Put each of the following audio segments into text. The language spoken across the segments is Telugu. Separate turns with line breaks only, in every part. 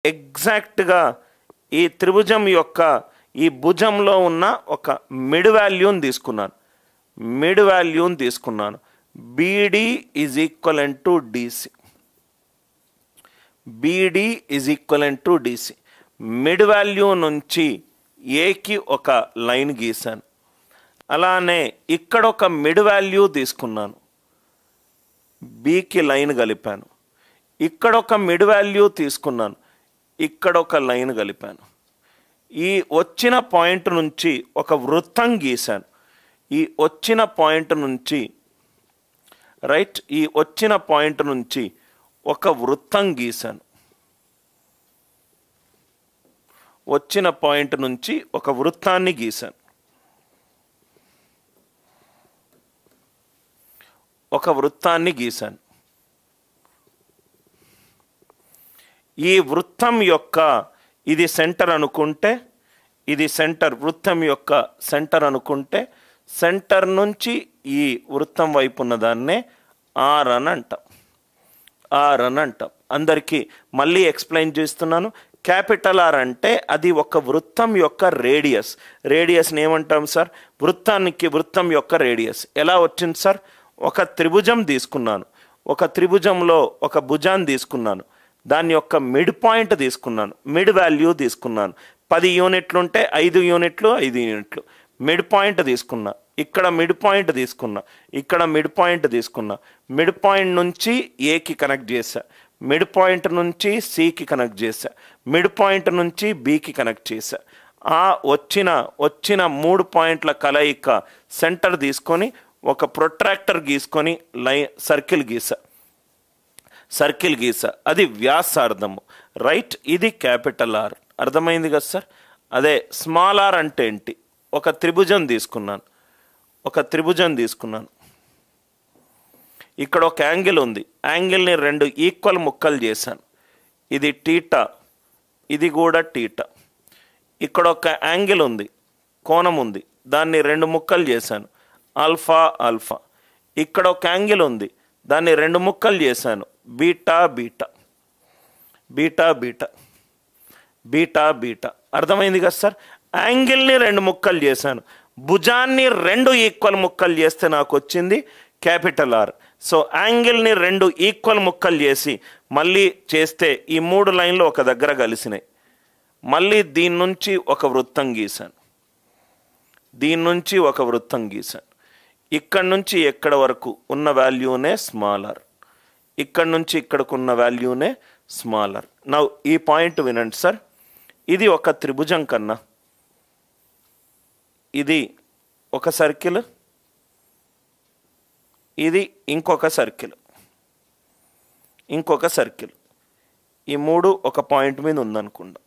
ఎగ్జాక్ట్గా ఈ త్రిభుజం యొక్క ఈ భుజంలో ఉన్న ఒక మిడ్ వాల్యూని తీసుకున్నాను. BD is equivalent to DC. BD is equivalent to DC. Mid value నుంచి ఏకి ఒక లైన్ గీసాను. అలానే ఇక్కడ ఒక మిడ్ వాల్యూ తీసుకున్నాను, బికి లైన్ కలిపాను. ఇక్కడ ఒక మిడ్ వాల్యూ తీసుకున్నాను, ఇక్కడ ఒక లైన్ కలిపాను. ఈ వచ్చిన పాయింట్ నుంచి ఒక వృత్తం గీశాను. ఈ వచ్చిన పాయింట్ నుంచి ఒక వృత్తం గీశాను. వచ్చిన పాయింట్ నుంచి ఒక వృత్తాన్ని గీశాను. ఈ వృత్తం యొక్క ఇది సెంటర్ అనుకుంటే, ఇది సెంటర్, వృత్తం యొక్క సెంటర్ అనుకుంటే, సెంటర్ నుంచి ఈ వృత్తం వైపు ఉన్న దాన్నే ఆర్ అని అంటాం. అందరికీ మళ్ళీ ఎక్స్ప్లెయిన్ చేస్తున్నాను. క్యాపిటల్ ఆర్ అంటే అది ఒక వృత్తం యొక్క రేడియస్ని ఏమంటాం సార్? వృత్తం యొక్క రేడియస్. ఎలా వచ్చింది సార్? ఒక త్రిభుజం తీసుకున్నాను, ఒక త్రిభుజంలో ఒక భుజాన్ని తీసుకున్నాను, దాని యొక్క మిడ్ పాయింట్ తీసుకున్నాను, మిడ్ వాల్యూ తీసుకున్నాను. 10 యూనిట్లు ఉంటే 5 యూనిట్లు మిడ్ పాయింట్ తీసుకున్నా. ఇక్కడ మిడ్ పాయింట్ తీసుకున్నా, ఇక్కడ మిడ్ పాయింట్ తీసుకున్నా. మిడ్ పాయింట్ నుంచి ఏకి కనెక్ట్ చేశా, మిడ్ పాయింట్ నుంచి సికి కనెక్ట్ చేశా, మిడ్ పాయింట్ నుంచి బికి కనెక్ట్ చేశా. ఆ వచ్చిన 3 పాయింట్ల కలయిక సెంటర్ తీసుకొని ఒక ప్రొట్రాక్టర్ గీసుకొని సర్కిల్ గీసా. అది వ్యాసార్థము, రైట్? ఇది క్యాపిటల్ ఆర్. అర్థమైంది కదా సార్? అదే స్మాల్ ఆర్ అంటే ఏంటి? ఒక త్రిభుజం తీసుకున్నాను. ఇక్కడ ఒక యాంగిల్ ఉంది, యాంగిల్ని 2 ఈక్వల్ ముక్కలు చేశాను. ఇది టీటా, ఇది కూడా టీటా. ఇక్కడ ఒక యాంగిల్ ఉంది, కోణం ఉంది, దాన్ని 2 ముక్కలు చేశాను, ఆల్ఫా. ఇక్కడ ఒక యాంగిల్ ఉంది, దాన్ని 2 ముక్కలు చేశాను, బీటా. అర్థమైంది కదా సార్? యాంగిల్ని 2 ముక్కలు చేశాను, భుజాన్ని 2 ఈక్వల్ ముక్కలు చేస్తే నాకు వచ్చింది క్యాపిటల్ ఆర్. సో యాంగిల్ని 2 ఈక్వల్ ముక్కలు చేసి మళ్ళీ చేస్తే ఈ 3 లైన్లు ఒక దగ్గర కలిసినాయి. మళ్ళీ దీని నుంచి ఒక వృత్తం గీసాను, ఇక్కడ నుంచి ఎక్కడ వరకు ఉన్న వాల్యూనే స్మాల్ ఆర్, ఇక్కడ నుంచి ఇక్కడకు ఉన్న వాల్యూనే స్మాల్ ఆర్. నౌ ఈ పాయింట్ వినండి సార్. ఇది ఒక త్రిభుజం కన్నా ఇది ఒక సర్కిల్, ఇది ఇంకొక సర్కిల్. ఈ 3 ఒక పాయింట్ మీద ఉందనుకుందాం.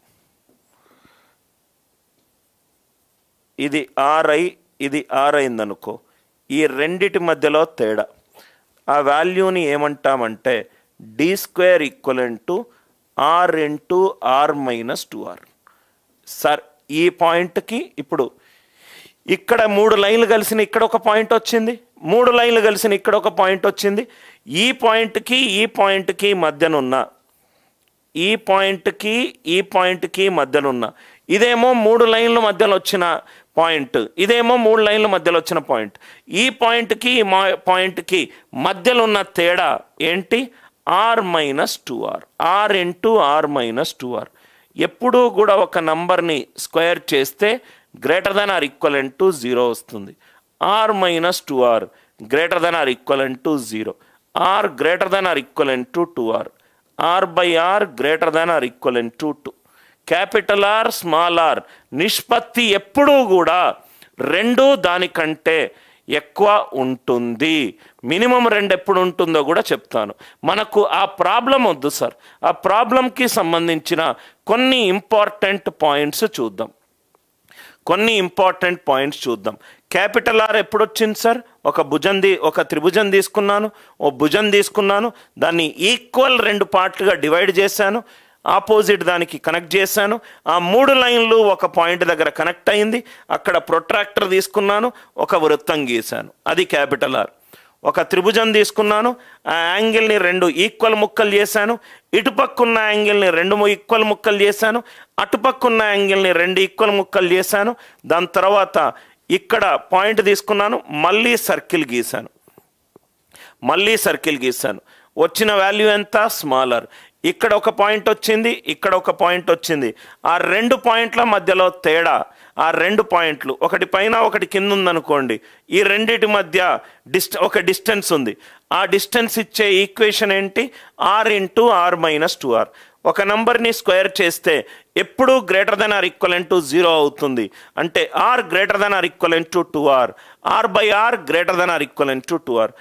ఇది ఆర్ఐ, ఇది ఆర్ అయిందనుకో. ఈ రెండిటి మధ్యలో తేడా, ఆ వాల్యూని ఏమంటామంటే d² equivalent r into r minus 2r. Sir ఈ పాయింట్కి ఇప్పుడు ఇక్కడ 3 లైన్లు కలిసిన ఇక్కడ ఒక పాయింట్ వచ్చింది, 3 లైన్లు కలిసిన ఇక్కడ ఒక పాయింట్ వచ్చింది. ఈ పాయింట్కి మధ్యనున్న ఇదేమో 3 లైన్ల మధ్యలో వచ్చిన పాయింట్, ఇదేమో 3 లైన్ల మధ్యలో వచ్చిన పాయింట్. ఈ పాయింట్కి మధ్యలో ఉన్న తేడా ఏంటి? R minus 2r, r into r minus 2r. ఎప్పుడూ కూడా ఒక నంబర్ని స్క్వేర్ చేస్తే greater than or equivalent to 0 వస్తుంది. R minus 2r greater than or equivalent to 0, r greater than or equivalent to 2r, r by r greater than or equivalent to 2. Capital r small r నిష్పత్తి ఎప్పుడూ కూడా 2 దానికంటే ఎక్కువ ఉంటుంది. మినిమం 2 ఎప్పుడు ఉంటుందో కూడా చెప్తాను. మనకు ఆ ప్రాబ్లం వద్దు సార్. ఆ ప్రాబ్లంకి సంబంధించిన కొన్ని ఇంపార్టెంట్ పాయింట్స్ చూద్దాం. క్యాపిటల్ ఆర్ ఎప్పుడు వచ్చింది సార్? ఒక త్రిభుజం తీసుకున్నాను, ఓ భుజం తీసుకున్నాను, దాన్ని ఈక్వల్ 2 పార్ట్లుగా డివైడ్ చేశాను, ఆపోజిట్ దానికి కనెక్ట్ చేశాను. ఆ 3 లైన్లు ఒక పాయింట్ దగ్గర కనెక్ట్ అయింది. అక్కడ ప్రొట్రాక్టర్ తీసుకున్నాను, ఒక వృత్తం గీశాను. అది క్యాపిటల్ ఆర్. ఒక త్రిభుజం తీసుకున్నాను, ఆ యాంగిల్ని 2 ఈక్వల్ ముక్కలు చేశాను, ఇటుపక్కున్న యాంగిల్ని 2 ఈక్వల్ ముక్కలు చేశాను, అటుపక్కున్న యాంగిల్ని 2 ఈక్వల్ ముక్కలు చేశాను. దాని తర్వాత ఇక్కడ పాయింట్ తీసుకున్నాను, మళ్ళీ సర్కిల్ గీశాను. వచ్చిన వాల్యూ ఎంత? స్మాలర్. ఇక్కడ ఒక పాయింట్ వచ్చింది, ఇక్కడ ఒక పాయింట్ వచ్చింది. ఆ 2 పాయింట్ల మధ్యలో తేడా, ఆ 2 పాయింట్లు ఒకటి పైన ఒకటి కింద ఉందనుకోండి, ఈ రెండిటి మధ్య ఒక డిస్టెన్స్ ఉంది. ఆ డిస్టెన్స్ ఇచ్చే ఈక్వేషన్ ఏంటి? r into r minus 2r. ఒక నంబర్ని స్క్వేర్ చేస్తే ఎప్పుడూ greater than are equivalent to 0 అవుతుంది. అంటే r greater than are equivalent to 2r, r by r greater than are equivalent to 2r.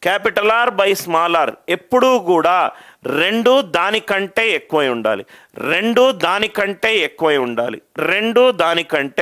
Capital R by small r ఎప్పుడూ కూడా 2 దానికంటే ఎక్కువై ఉండాలి. 2 దానికంటే ఎక్కువై ఉండాలి. 2 దానికంటే